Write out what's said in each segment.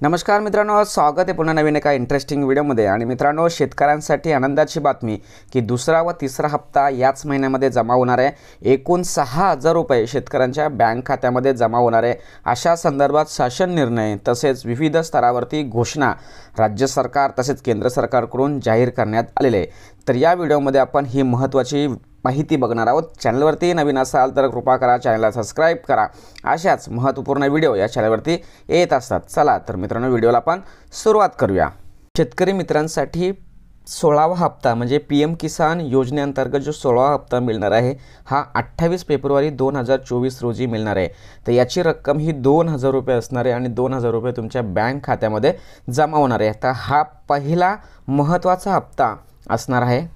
नमस्कार मित्रांनो, स्वागत आहे पुन्हा नवीन एका इंटरेस्टिंग व्हिडिओमध्ये। आणि मित्रांनो, शेतकऱ्यांसाठी आनंदाची बातमी की दुसरा व तिसरा हप्ता याच महिन्यामध्ये जमा होणार आहे। एकूण 6,000 रुपये शेतकऱ्यांच्या बँक खात्यामध्ये जमा होणार आहे। अशा संदर्भात शासन निर्णय तसेच विविध स्तरावरती घोषणा राज्य सरकार तसेच केंद्र सरकारकडून जाहीर करण्यात आलेले आहे। तर या व्हिडिओमध्ये आपण ही महत्त्वाची माहिती बघणार आहोत। चॅनलवरती नवीन असाल तर कृपा करा चॅनलला सबस्क्राइब करा। अशाच महत्त्वपूर्ण व्हिडिओ या चॅनलवरती येत असतात। चला तर मित्रांनो, व्हिडिओला आपण सुरुवात करूया। शेतकरी मित्रांसाठी 16वा हप्ता म्हणजे पीएम किसान योजनेअंतर्गत जो 16वा हप्ता मिळणार आहे हा 28 फेब्रुवारी 2024 रोजी मिळणार आहे। तर याची रक्कम ही 2,000 रुपये असणार आहे आणि 2,000 रुपये तुमच्या बँक खात्यामध्ये जमा होणार आहे। तर हा पहिला महत्त्वाचा हप्ता असणार आहे।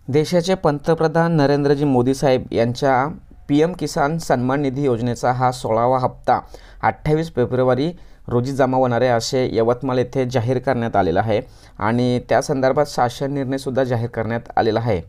देशाचे पंतप्रधान नरेंद्रजी मोदी साहेब यांच्या पीएम किसान सन्मान निधी योजनेचा हा 16वा हप्ता 28 फेब्रुवारी रोजी जमा होणार आहे असे यवतमाळ येथे जाहीर करण्यात आलेला आहे। आणि त्या संदर्भात शासन निर्णयसुद्धा जाहीर करण्यात आलेला आहे।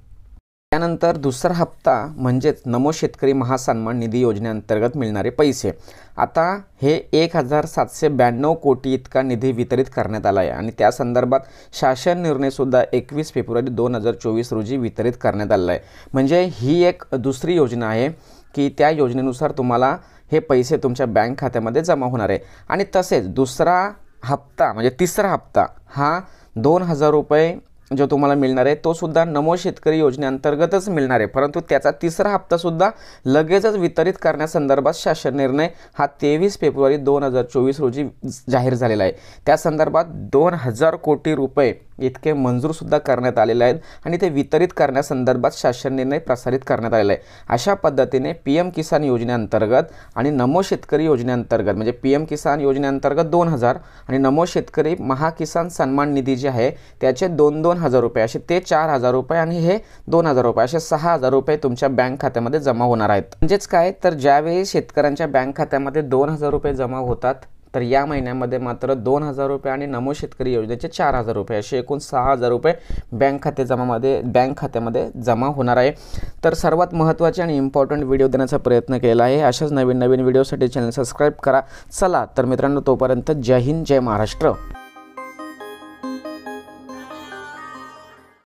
त्यानंतर दुसरा हप्ता म्हणजेच नमो शेतकरी महासन्मान निधी योजनेअंतर्गत मिळणारे पैसे। आता हे 1,792 कोटी इतका निधी वितरित करण्यात आला आहे आणि त्या संदर्भात शासन निर्णयसुद्धा 21 फेब्रुवारी 2024 रोजी वितरित करण्यात आलेला आहे। म्हणजे ही एक दुसरी योजना आहे की त्या योजनेनुसार तुम्हाला हे पैसे तुमच्या बँक खात्यामध्ये जमा होणार आहे। आणि तसेच दुसरा हप्ता म्हणजे तिसरा हप्ता हा 2,000 रुपये जो तुम्हाला मिळणार आहे तो सुद्धा नमो शेतकरी योजनेअंतर्गतच मिळणार आहे, परंतु त्याचा तिसरा हप्ता सुद्धा लगेचच वितरित करण्यासंदर्भात शासन निर्णय हा 23 फेब्रुवारी 2024 रोजी जाहीर झालेला आहे। त्या संदर्भात 2,000 कोटी रुपये इतके मंजूर सुद्धा करण्यात आलेले आहेत आणि ते वितरित करण्यासंदर्भात शासन निर्णय प्रसारित करण्यात आलेला आहे। अशा पद्धतीने पीएम किसान योजनेअंतर्गत आणि नमो शेतकरी योजनेअंतर्गत म्हणजे पीएम किसान योजनेअंतर्गत 2,000 आणि नमो शेतकरी महाकिसान सन्मान निधी जे आहे त्याचे 2,000 रुपये असे ते 4,000 रुपये आणि हे 2,000 रुपये असे 6,000 रुपये तुमच्या बँक खात्यामध्ये जमा होणार आहेत। म्हणजेच काय तर ज्यावेळी शेतकऱ्यांच्या बँक खात्यामध्ये 2,000 रुपये जमा होतात तर या महिन्यामध्ये मात्र 2,000 रुपये आणि नमो शेतकरी योजनेचे 4,000 रुपये असे एकूण 6,000 रुपये बँक खात्यामध्ये जमा होणार आहे। तर सर्वात महत्त्वाचे आणि इम्पॉर्टंट व्हिडिओ देण्याचा प्रयत्न केला आहे। अशाच नवीन व्हिडिओसाठी चॅनल सबस्क्राइब करा। चला तर मित्रांनो, तोपर्यंत जय हिंद, जय महाराष्ट्र।